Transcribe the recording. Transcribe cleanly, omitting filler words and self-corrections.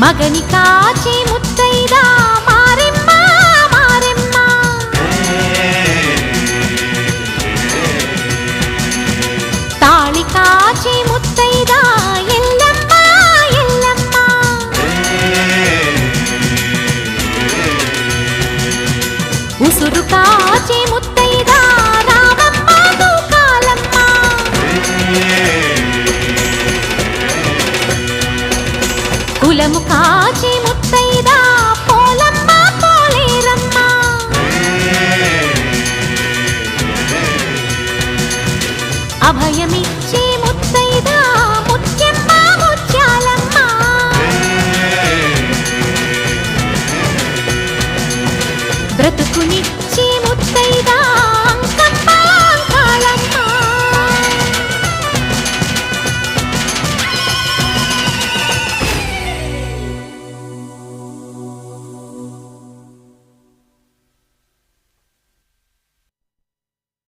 మగని కాచి ముత్తైదా మారెమ్మ మారెమ్మ తాళి కాచి ముత్తైదా ఎల్లమ్మ ఎల్లమ్మ ఉసురు కాచి ముత్తైదా రామమ్మ తూకాలమ్మ కులము కాచి